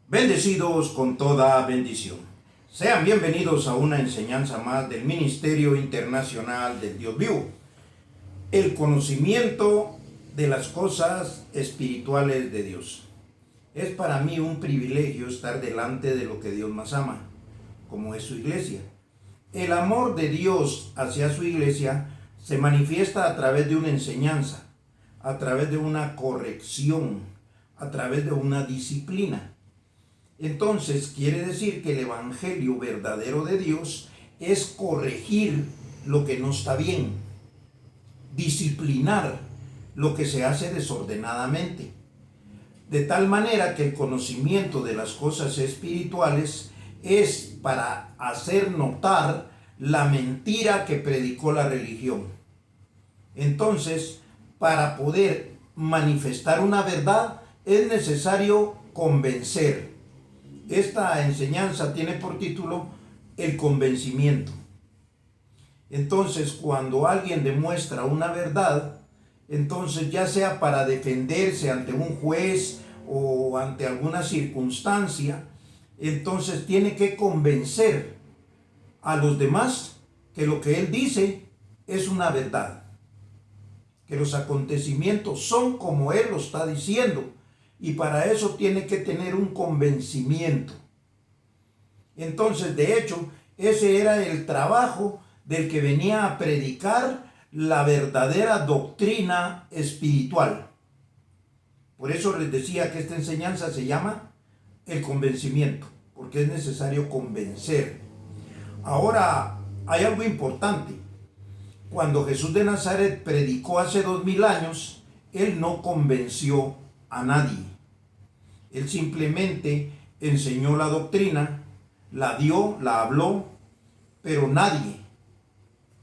Bendecidos con toda bendición. Sean bienvenidos a una enseñanza más del Ministerio Internacional del Dios Vivo. El conocimiento de las cosas espirituales de Dios. Es para mí un privilegio estar delante de lo que Dios más ama, como es su iglesia. El amor de Dios hacia su iglesia se manifiesta a través de una enseñanza, a través de una corrección, a través de una disciplina. Entonces quiere decir que el evangelio verdadero de Dios es corregir lo que no está bien, disciplinar lo que se hace desordenadamente, de tal manera que el conocimiento de las cosas espirituales es para hacer notar la mentira que predicó la religión. Entonces, para poder manifestar una verdad es necesario convencer. Esta enseñanza tiene por título el convencimiento. Entonces, cuando alguien demuestra una verdad, entonces ya sea para defenderse ante un juez o ante alguna circunstancia, entonces tiene que convencer a los demás que lo que él dice es una verdad, que los acontecimientos son como él lo está diciendo. Y para eso tiene que tener un convencimiento. Entonces, de hecho, ese era el trabajo del que venía a predicar la verdadera doctrina espiritual. Por eso les decía que esta enseñanza se llama el convencimiento, porque es necesario convencer. Ahora, hay algo importante. Cuando Jesús de Nazaret predicó hace 2000 años, él no convenció a nadie. Él simplemente enseñó la doctrina, la dio, la habló, pero nadie,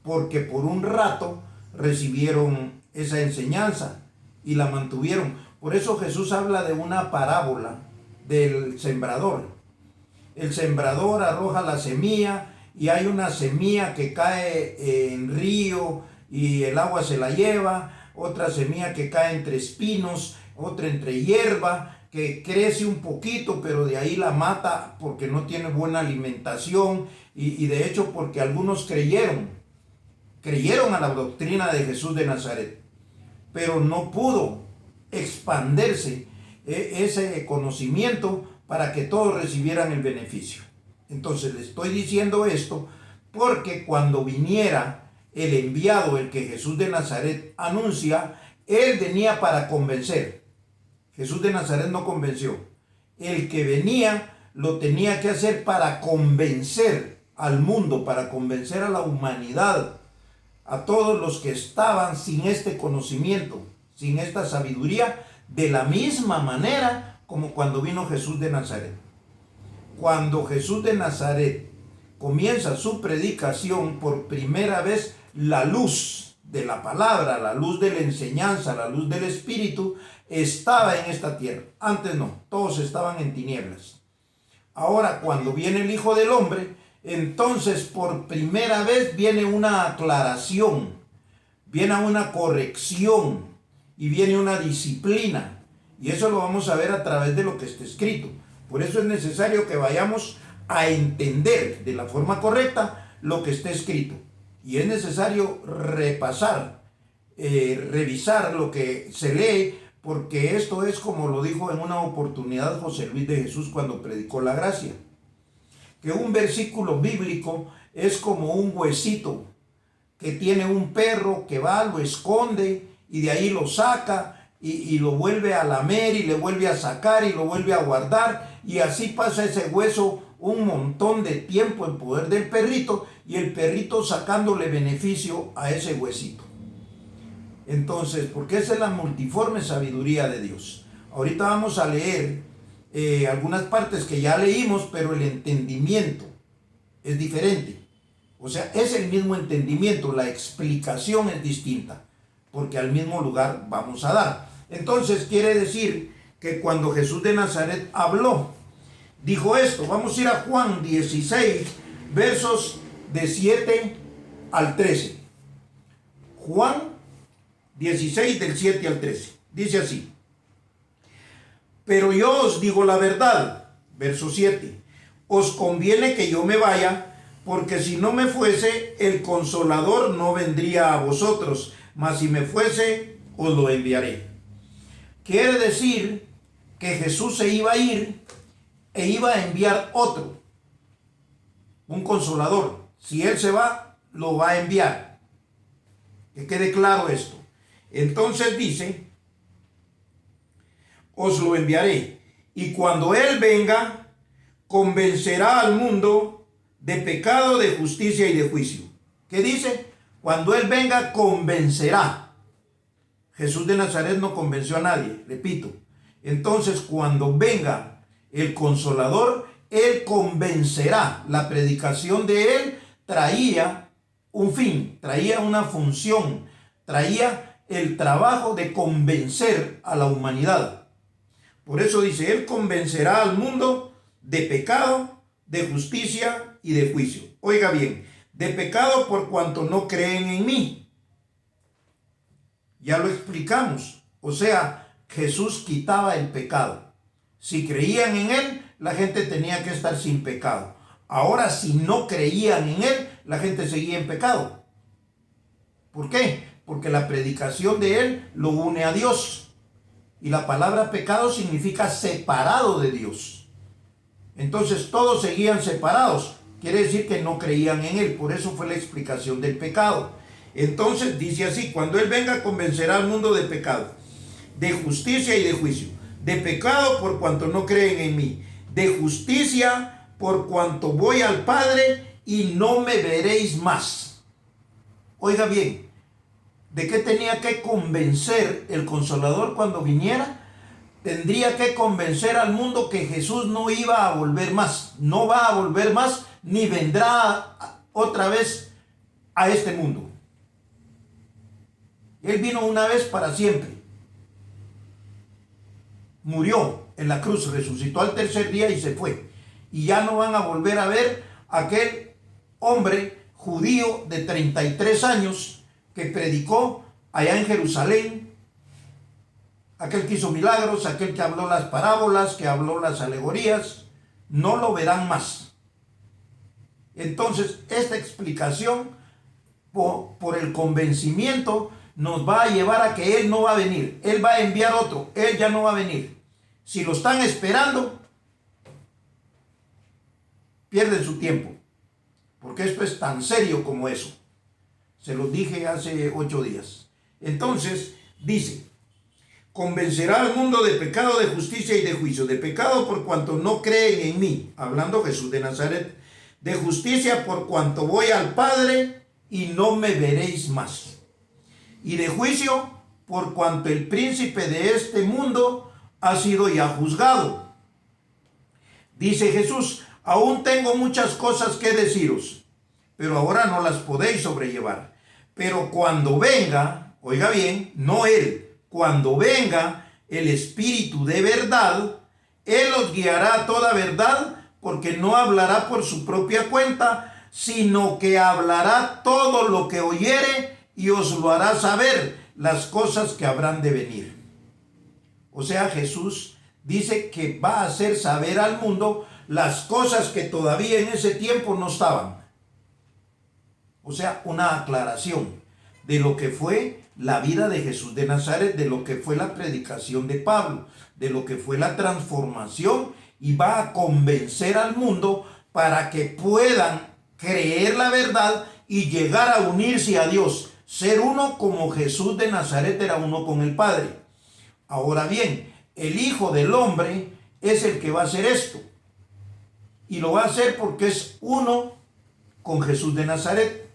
porque por un rato recibieron esa enseñanza y la mantuvieron. Por eso Jesús habla de una parábola del sembrador. El sembrador arroja la semilla y hay una semilla que cae en río y el agua se la lleva, otra semilla que cae entre espinos, otra entre hierba, que crece un poquito, pero de ahí la mata porque no tiene buena alimentación y de hecho porque algunos creyeron a la doctrina de Jesús de Nazaret, pero no pudo expandirse ese conocimiento para que todos recibieran el beneficio. Entonces le estoy diciendo esto porque cuando viniera el enviado, el que Jesús de Nazaret anuncia, él venía para convencer. Jesús de Nazaret no convenció. El que venía lo tenía que hacer para convencer al mundo, para convencer a la humanidad, a todos los que estaban sin este conocimiento, sin esta sabiduría, de la misma manera como cuando vino Jesús de Nazaret. Cuando Jesús de Nazaret comienza su predicación, por primera vez la luz de la palabra, la luz de la enseñanza, la luz del Espíritu, estaba en esta tierra. Antes no, todos estaban en tinieblas. Ahora, cuando viene el Hijo del Hombre, entonces por primera vez viene una aclaración, viene una corrección y viene una disciplina. Y eso lo vamos a ver a través de lo que está escrito. Por eso es necesario que vayamos a entender de la forma correcta lo que está escrito. Y es necesario repasar, revisar lo que se lee, porque esto es como lo dijo en una oportunidad José Luis de Jesús cuando predicó la gracia. Que un versículo bíblico es como un huesito que tiene un perro que va, lo esconde y de ahí lo saca y lo vuelve a lamer y le vuelve a sacar y lo vuelve a guardar, y así pasa ese hueso un montón de tiempo en poder del perrito y el perrito sacándole beneficio a ese huesito. Entonces, porque esa es la multiforme sabiduría de Dios. Ahorita vamos a leer algunas partes que ya leímos, pero el entendimiento es diferente. O sea, es el mismo entendimiento, la explicación es distinta, porque al mismo lugar vamos a dar. Entonces, quiere decir que cuando Jesús de Nazaret habló, dijo esto. Vamos a ir a Juan 16, versos de 7 al 13. Juan 16 del 7 al 13. Dice así: pero yo os digo la verdad, Verso 7. Os conviene que yo me vaya, porque si no me fuese, el Consolador no vendría a vosotros, mas si me fuese, os lo enviaré. Quiere decir que Jesús se iba a ir e iba a enviar otro, un Consolador. Si Él se va, lo va a enviar. Que quede claro esto. Entonces dice, os lo enviaré, y cuando Él venga, convencerá al mundo de pecado, de justicia y de juicio. ¿Qué dice? Cuando Él venga, convencerá. Jesús de Nazaret no convenció a nadie, repito. Entonces, cuando venga el Consolador, Él convencerá. La predicación de Él traía un fin, traía una función, traía el trabajo de convencer a la humanidad. Por eso dice, Él convencerá al mundo de pecado, de justicia y de juicio. Oiga bien, de pecado por cuanto no creen en mí. Ya lo explicamos. O sea, Jesús quitaba el pecado. Si creían en Él, la gente tenía que estar sin pecado. Ahora, si no creían en Él, la gente seguía en pecado. ¿Por qué? Porque la predicación de Él lo une a Dios. Y la palabra pecado significa separado de Dios. Entonces todos seguían separados. Quiere decir que no creían en Él. Por eso fue la explicación del pecado. Entonces dice así, cuando Él venga convencerá al mundo de pecado, de justicia y de juicio. De pecado por cuanto no creen en mí. De justicia por cuanto voy al Padre y no me veréis más. Oiga bien, ¿de qué tenía que convencer el Consolador cuando viniera? Tendría que convencer al mundo que Jesús no iba a volver más, no va a volver más, ni vendrá otra vez a este mundo. Él vino una vez para siempre. Murió en la cruz, resucitó al tercer día y se fue. Y ya no van a volver a ver a aquel hombre judío de 33 años que predicó allá en Jerusalén, aquel que hizo milagros, aquel que habló las parábolas, que habló las alegorías. No lo verán más. Entonces, esta explicación por el convencimiento nos va a llevar a que Él no va a venir. Él va a enviar otro. Él ya no va a venir. Si lo están esperando, pierden su tiempo. Porque esto es tan serio como eso. Se los dije hace 8 días. Entonces, dice, convencerá al mundo de pecado, de justicia y de juicio. De pecado por cuanto no creen en mí, hablando Jesús de Nazaret. De justicia por cuanto voy al Padre y no me veréis más. Y de juicio por cuanto el príncipe de este mundo ha sido ya juzgado. Dice Jesús, aún tengo muchas cosas que deciros, pero ahora no las podéis sobrellevar. Pero cuando venga, oiga bien, no Él, cuando venga el Espíritu de verdad, Él os guiará a toda verdad, porque no hablará por su propia cuenta, sino que hablará todo lo que oyere y os lo hará saber, las cosas que habrán de venir. O sea, Jesús dice que va a hacer saber al mundo las cosas que todavía en ese tiempo no estaban. O sea, una aclaración de lo que fue la vida de Jesús de Nazaret, de lo que fue la predicación de Pablo, de lo que fue la transformación, y va a convencer al mundo para que puedan creer la verdad y llegar a unirse a Dios, ser uno como Jesús de Nazaret era uno con el Padre. Ahora bien, el Hijo del Hombre es el que va a hacer esto, y lo va a hacer porque es uno con Jesús de Nazaret.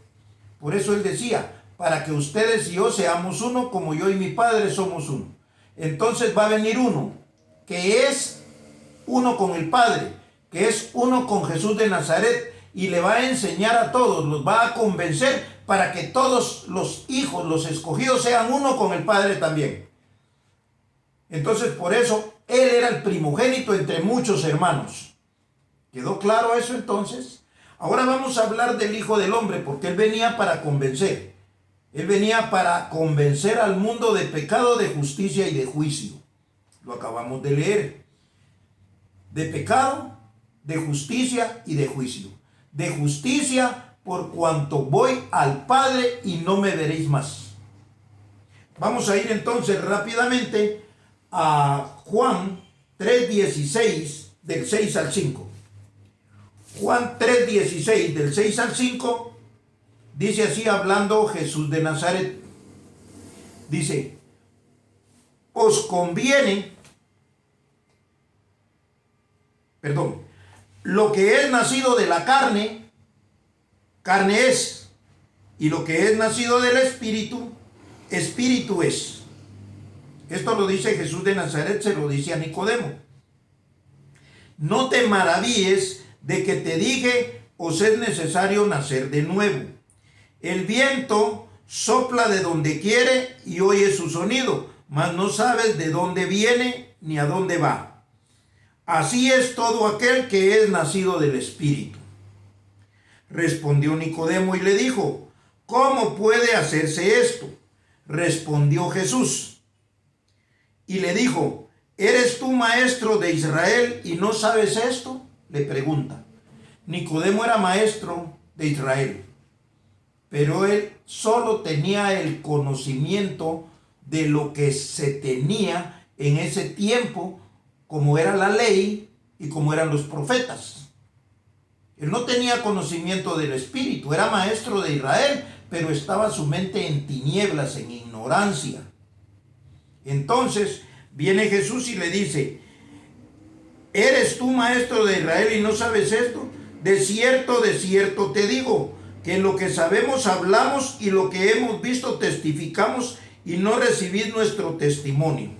Por eso Él decía, para que ustedes y yo seamos uno, como yo y mi Padre somos uno. Entonces va a venir uno, que es uno con el Padre, que es uno con Jesús de Nazaret, y le va a enseñar a todos, los va a convencer para que todos los hijos, los escogidos, sean uno con el Padre también. Entonces, por eso, Él era el primogénito entre muchos hermanos. ¿Quedó claro eso entonces? Ahora vamos a hablar del Hijo del Hombre, porque Él venía para convencer. Él venía para convencer al mundo de pecado, de justicia y de juicio. Lo acabamos de leer. de pecado, de justicia y de juicio. De justicia, por cuanto voy al Padre y no me veréis más. Vamos a ir entonces rápidamente a Juan 3:16, del 6 al 5. Juan 3:16, del 6 al 5, dice así hablando Jesús de Nazaret. Dice, os conviene, lo que es nacido de la carne, carne es, y lo que es nacido del Espíritu, Espíritu es. Esto lo dice Jesús de Nazaret, se lo dice a Nicodemo. No te maravilles de que te dije, os es necesario nacer de nuevo. El viento sopla de donde quiere y oye su sonido, mas no sabes de dónde viene ni a dónde va. Así es todo aquel que es nacido del Espíritu. Respondió Nicodemo y le dijo, ¿cómo puede hacerse esto? Respondió Jesús y le dijo, ¿eres tú maestro de Israel y no sabes esto? Le pregunta. Nicodemo era maestro de Israel, pero él solo tenía el conocimiento de lo que se tenía en ese tiempo, como era la ley y como eran los profetas. Él no tenía conocimiento del Espíritu, era maestro de Israel, pero estaba su mente en tinieblas, en ignorancia. Entonces viene Jesús y le dice, ¿eres tú maestro de Israel y no sabes esto? De cierto te digo, que lo que sabemos hablamos y lo que hemos visto testificamos y no recibís nuestro testimonio.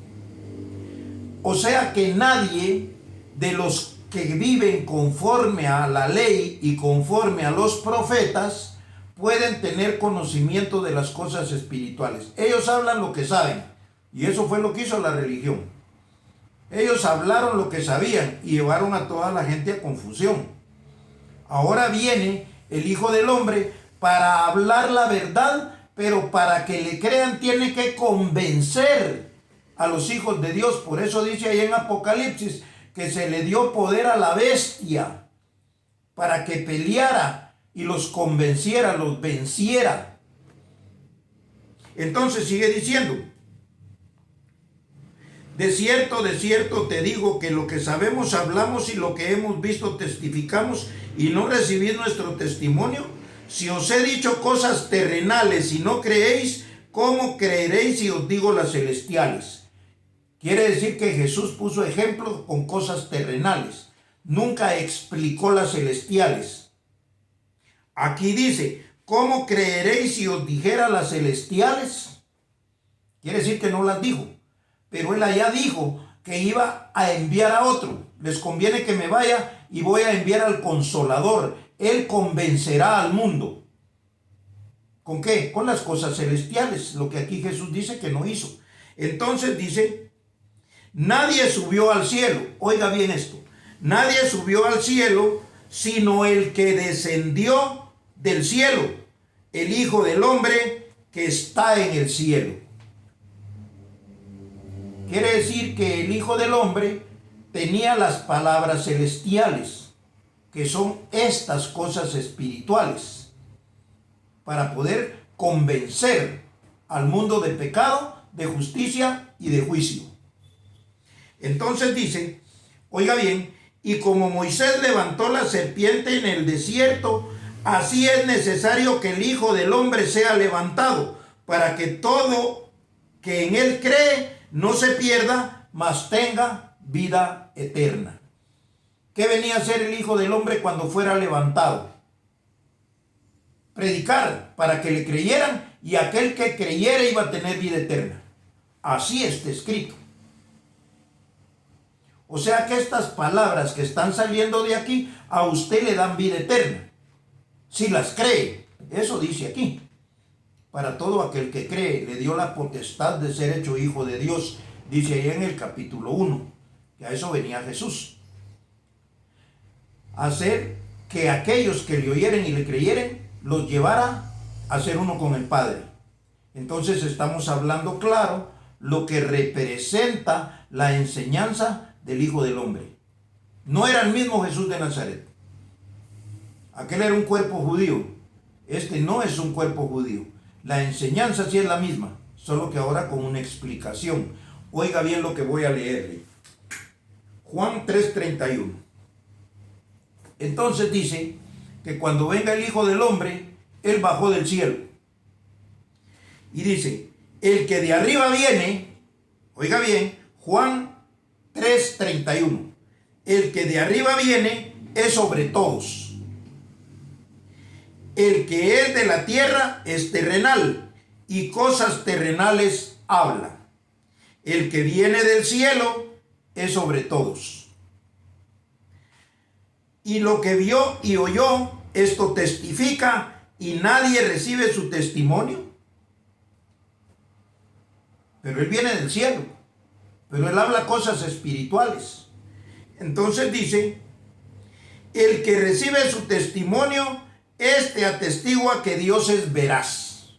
O sea que nadie de los que viven conforme a la ley y conforme a los profetas pueden tener conocimiento de las cosas espirituales. Ellos hablan lo que saben, y eso fue lo que hizo la religión. Ellos hablaron lo que sabían y llevaron a toda la gente a confusión. Ahora viene el Hijo del Hombre para hablar la verdad, pero para que le crean tiene que convencer a los hijos de Dios. Por eso dice ahí en Apocalipsis que se le dio poder a la bestia para que peleara y los convenciera, los venciera. Entonces sigue diciendo, de cierto te digo que lo que sabemos hablamos y lo que hemos visto testificamos y no recibís nuestro testimonio. Si os he dicho cosas terrenales y no creéis, ¿cómo creeréis si os digo las celestiales? Quiere decir que Jesús puso ejemplos con cosas terrenales. Nunca explicó las celestiales. Aquí dice, ¿cómo creeréis si os dijera las celestiales? Quiere decir que no las dijo. Pero él allá dijo que iba a enviar a otro. Les conviene que me vaya y voy a enviar al Consolador. Él convencerá al mundo. ¿Con qué? Con las cosas celestiales. Lo que aquí Jesús dice que no hizo. Entonces dice, nadie subió al cielo. Oiga bien esto. Nadie subió al cielo sino el que descendió del cielo. El Hijo del Hombre que está en el cielo. Quiere decir que el Hijo del Hombre tenía las palabras celestiales, que son estas cosas espirituales, para poder convencer al mundo de pecado, de justicia y de juicio. Entonces dice, oiga bien, y como Moisés levantó la serpiente en el desierto, así es necesario que el Hijo del Hombre sea levantado, para que todo que en él cree no se pierda, mas tenga vida eterna. ¿Qué venía a hacer el Hijo del Hombre cuando fuera levantado? Predicar para que le creyeran, y aquel que creyera iba a tener vida eterna. Así está escrito. O sea que estas palabras que están saliendo de aquí a usted le dan vida eterna, si las cree. Eso dice aquí. Para todo aquel que cree, le dio la potestad de ser hecho hijo de Dios. Dice ahí en el capítulo 1, que a eso venía Jesús. Hacer que aquellos que le oyeren y le creyeren, los llevara a ser uno con el Padre. Entonces estamos hablando claro lo que representa la enseñanza del Hijo del Hombre. No era el mismo Jesús de Nazaret. Aquel era un cuerpo judío. Este no es un cuerpo judío. La enseñanza sí es la misma, solo que ahora con una explicación. Oiga bien lo que voy a leerle. Juan 3:31. Entonces dice que cuando venga el Hijo del Hombre, Él bajó del cielo. Y dice, el que de arriba viene, oiga bien, Juan 3:31. El que de arriba viene es sobre todos. El que es de la tierra es terrenal y cosas terrenales habla. El que viene del cielo es sobre todos. Y lo que vio y oyó, esto testifica, y nadie recibe su testimonio. Pero él viene del cielo, pero él habla cosas espirituales. Entonces dice, el que recibe su testimonio, este atestigua que Dios es veraz.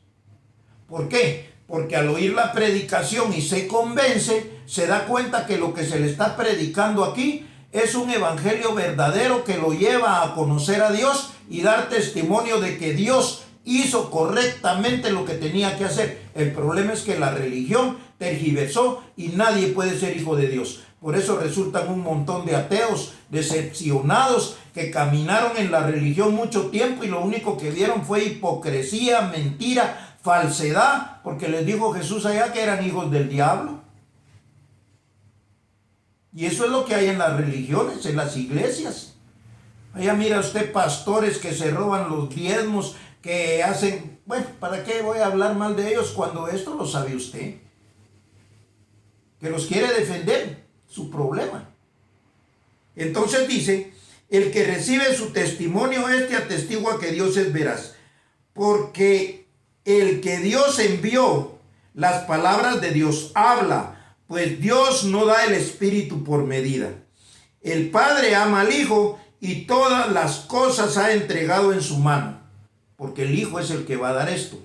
¿Por qué? Porque al oír la predicación y se convence, se da cuenta que lo que se le está predicando aquí es un evangelio verdadero que lo lleva a conocer a Dios y dar testimonio de que Dios hizo correctamente lo que tenía que hacer. El problema es que la religión tergiversó y nadie puede ser hijo de Dios. Por eso resultan un montón de ateos decepcionados que caminaron en la religión mucho tiempo y lo único que vieron fue hipocresía, mentira, falsedad, porque les dijo Jesús allá que eran hijos del diablo. Y eso es lo que hay en las religiones, en las iglesias. Allá mira usted pastores que se roban los diezmos, que hacen, bueno, ¿para qué voy a hablar mal de ellos cuando esto lo sabe usted? Que los quiere defender, su problema. Entonces dice, el que recibe su testimonio, este atestigua que Dios es veraz. Porque el que Dios envió, las palabras de Dios habla, pues Dios no da el Espíritu por medida. El Padre ama al Hijo y todas las cosas ha entregado en su mano, porque el Hijo es el que va a dar esto.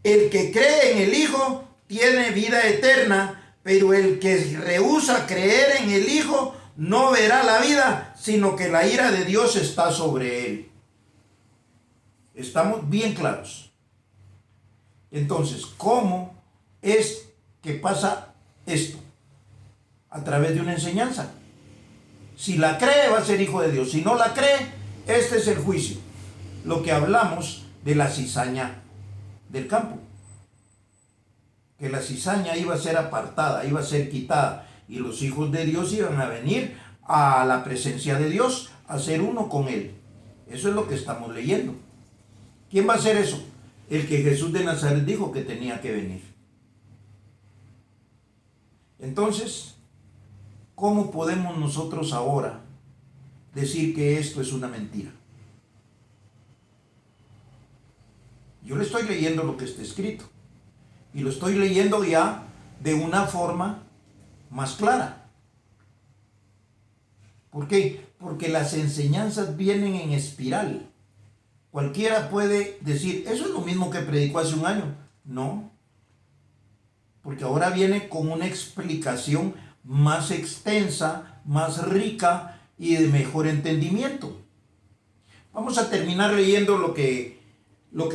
El que cree en el Hijo tiene vida eterna, pero el que rehúsa creer en el Hijo no verá la vida, sino que la ira de Dios está sobre él. ¿Estamos bien claros? Entonces, ¿cómo es que pasa esto? A través de una enseñanza. Si la cree, va a ser hijo de Dios. Si no la cree, este es el juicio. Lo que hablamos de la cizaña del campo. Que la cizaña iba a ser apartada, iba a ser quitada. Y los hijos de Dios iban a venir a la presencia de Dios, a ser uno con Él. Eso es lo que estamos leyendo. ¿Quién va a hacer eso? El que Jesús de Nazaret dijo que tenía que venir. Entonces, ¿cómo podemos nosotros ahora decir que esto es una mentira? Yo le estoy leyendo lo que está escrito. Y lo estoy leyendo ya de una forma más clara. ¿Por qué? Porque las enseñanzas vienen en espiral. Cualquiera puede decir, eso es lo mismo que predicó hace un año. No. Porque ahora viene con una explicación más extensa, más rica y de mejor entendimiento. Vamos a terminar leyendo lo que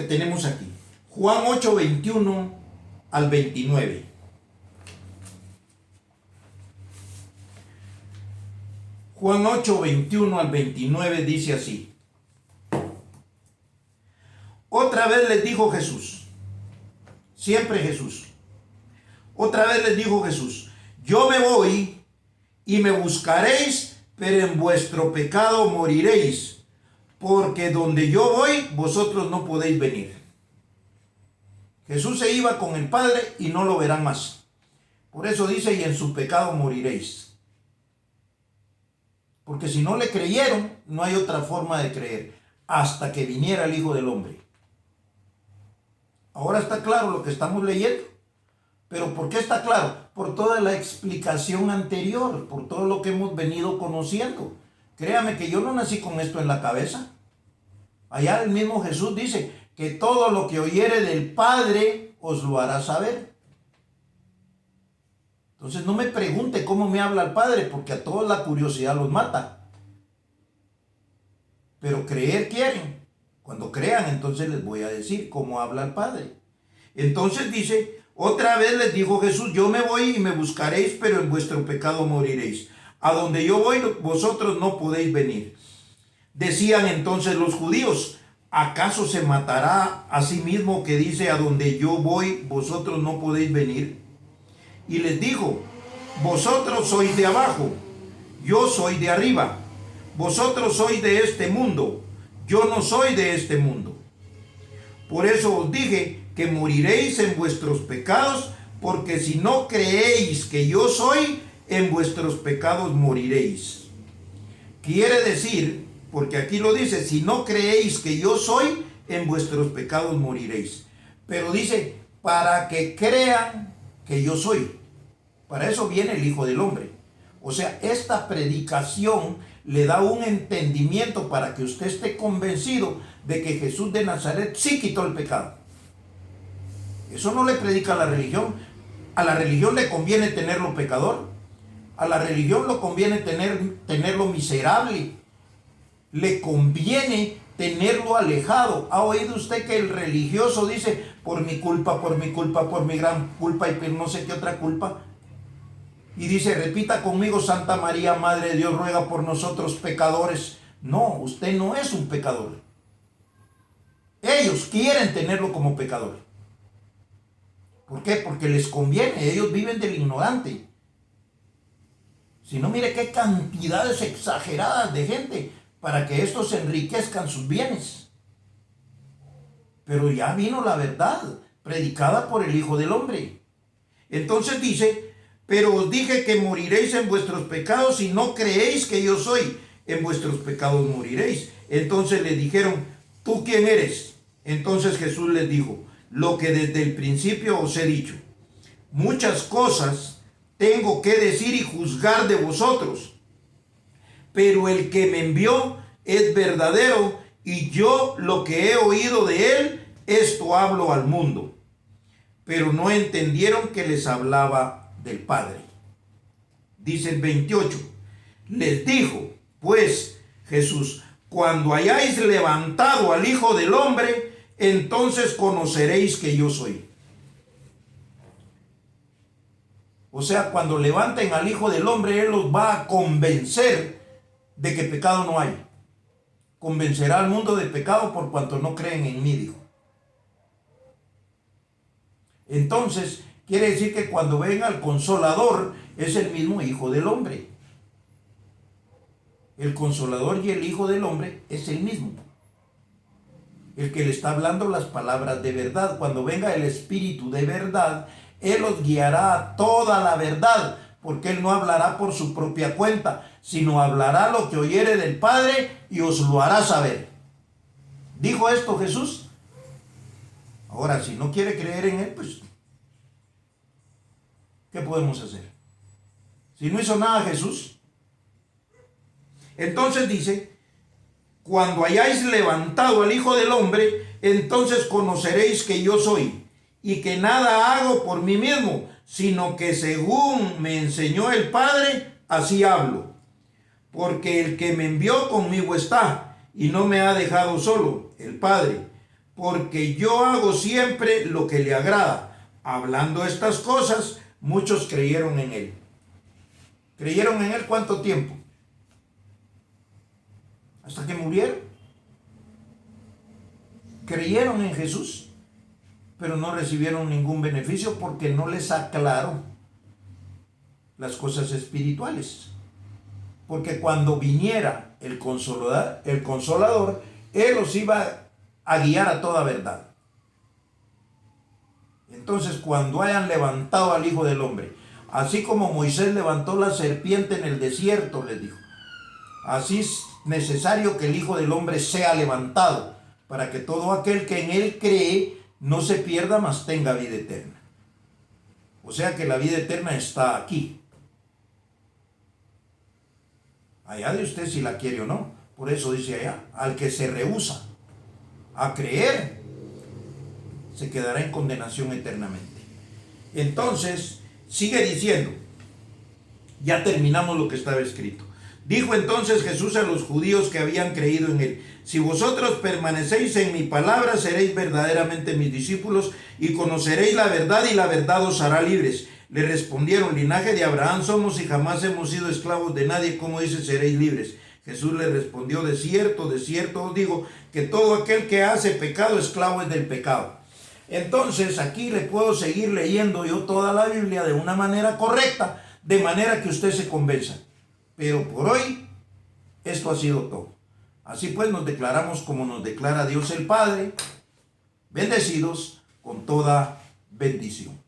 tenemos aquí. Juan 8, 21 al 29. Juan 8, 21 al 29 dice así. Otra vez les dijo Jesús, siempre Jesús. Otra vez les dijo Jesús, yo me voy y me buscaréis, pero en vuestro pecado moriréis, porque donde yo voy, vosotros no podéis venir. Jesús se iba con el Padre y no lo verán más. Por eso dice, y en su pecado moriréis. Porque si no le creyeron, no hay otra forma de creer, hasta que viniera el Hijo del Hombre. Ahora está claro lo que estamos leyendo. ¿Pero por qué está claro? Por toda la explicación anterior, por todo lo que hemos venido conociendo. Créame que yo no nací con esto en la cabeza. Allá el mismo Jesús dice que todo lo que oyere del Padre os lo hará saber. Entonces no me pregunte cómo me habla el Padre, porque a todos la curiosidad los mata. Pero creer quieren. Cuando crean, entonces les voy a decir cómo habla el Padre. Entonces dice, otra vez les dijo Jesús, yo me voy y me buscaréis, pero en vuestro pecado moriréis. A donde yo voy, vosotros no podéis venir. Decían entonces los judíos, ¿acaso se matará a sí mismo que dice, a donde yo voy, vosotros no podéis venir? Y les dijo, vosotros sois de abajo, yo soy de arriba. Vosotros sois de este mundo, yo no soy de este mundo. Por eso os dije que moriréis en vuestros pecados, porque si no creéis que yo soy, en vuestros pecados moriréis. Quiere decir, porque aquí lo dice, si no creéis que yo soy, en vuestros pecados moriréis. Pero dice, para que crean que yo soy. Para eso viene el Hijo del Hombre. O sea, esta predicación le da un entendimiento para que usted esté convencido de que Jesús de Nazaret sí quitó el pecado. Eso no le predica a la religión. A la religión le conviene tenerlo pecador. A la religión le conviene tenerlo miserable. Le conviene tenerlo alejado. ¿Ha oído usted que el religioso dice, por mi culpa, por mi culpa, por mi gran culpa y por no sé qué otra culpa? Y dice, repita conmigo, Santa María, Madre de Dios, ruega por nosotros pecadores. No, usted no es un pecador. Ellos quieren tenerlo como pecador. ¿Por qué? Porque les conviene. Ellos viven del ignorante. Si no, mire qué cantidades exageradas de gente para que estos enriquezcan sus bienes. Pero ya vino la verdad, predicada por el Hijo del Hombre. Entonces dice, pero os dije que moriréis en vuestros pecados si no creéis que yo soy. En vuestros pecados moriréis. Entonces le dijeron, ¿tú quién eres? Entonces Jesús les dijo, lo que desde el principio os he dicho. Muchas cosas tengo que decir y juzgar de vosotros, pero el que me envió es verdadero, y yo lo que he oído de él, esto hablo al mundo. Pero no entendieron que les hablaba del Padre. Dice el 28, les dijo pues Jesús, cuando hayáis levantado al Hijo del Hombre, entonces conoceréis que yo soy. O sea, cuando levanten al Hijo del Hombre, Él los va a convencer de que pecado no hay. Convencerá al mundo de pecado por cuanto no creen en mí, dijo. Entonces, quiere decir que cuando venga el Consolador, es el mismo Hijo del Hombre. El Consolador y el Hijo del Hombre es el mismo. El que le está hablando las palabras de verdad. Cuando venga el Espíritu de verdad, Él os guiará a toda la verdad, porque Él no hablará por su propia cuenta, sino hablará lo que oyere del Padre y os lo hará saber. ¿Dijo esto Jesús? Ahora, si no quiere creer en Él, pues, ¿qué podemos hacer? Si no hizo nada Jesús. Entonces dice, cuando hayáis levantado al Hijo del Hombre, entonces conoceréis que yo soy, y que nada hago por mí mismo, sino que según me enseñó el Padre, así hablo. Porque el que me envió conmigo está, y no me ha dejado solo, el Padre, porque yo hago siempre lo que le agrada. Hablando estas cosas, muchos creyeron en Él. ¿Creyeron en Él cuánto tiempo? Hasta que murieron. Creyeron en Jesús, pero no recibieron ningún beneficio porque no les aclaró las cosas espirituales. Porque cuando viniera el Consolador, Él los iba a guiar a toda verdad. Entonces, cuando hayan levantado al Hijo del Hombre, así como Moisés levantó la serpiente en el desierto, les dijo, así es necesario que el Hijo del Hombre sea levantado, para que todo aquel que en Él cree no se pierda, mas tenga vida eterna. O sea que la vida eterna está aquí. Allá de usted si la quiere o no. Por eso dice allá, al que se rehúsa a creer, se quedará en condenación eternamente. Entonces, sigue diciendo, Ya terminamos lo que estaba escrito. Dijo entonces Jesús a los judíos que habían creído en él: si vosotros permanecéis en mi palabra, seréis verdaderamente mis discípulos y conoceréis la verdad, y la verdad os hará libres. Le respondieron: linaje de Abraham somos y jamás hemos sido esclavos de nadie. ¿Cómo dice seréis libres? Jesús le respondió: de cierto os digo, que todo aquel que hace pecado, esclavo es del pecado. Entonces aquí le puedo seguir leyendo yo toda la Biblia de una manera correcta, de manera que usted se convenza. Pero por hoy, esto ha sido todo. Así pues nos declaramos como nos declara Dios el Padre, bendecidos con toda bendición.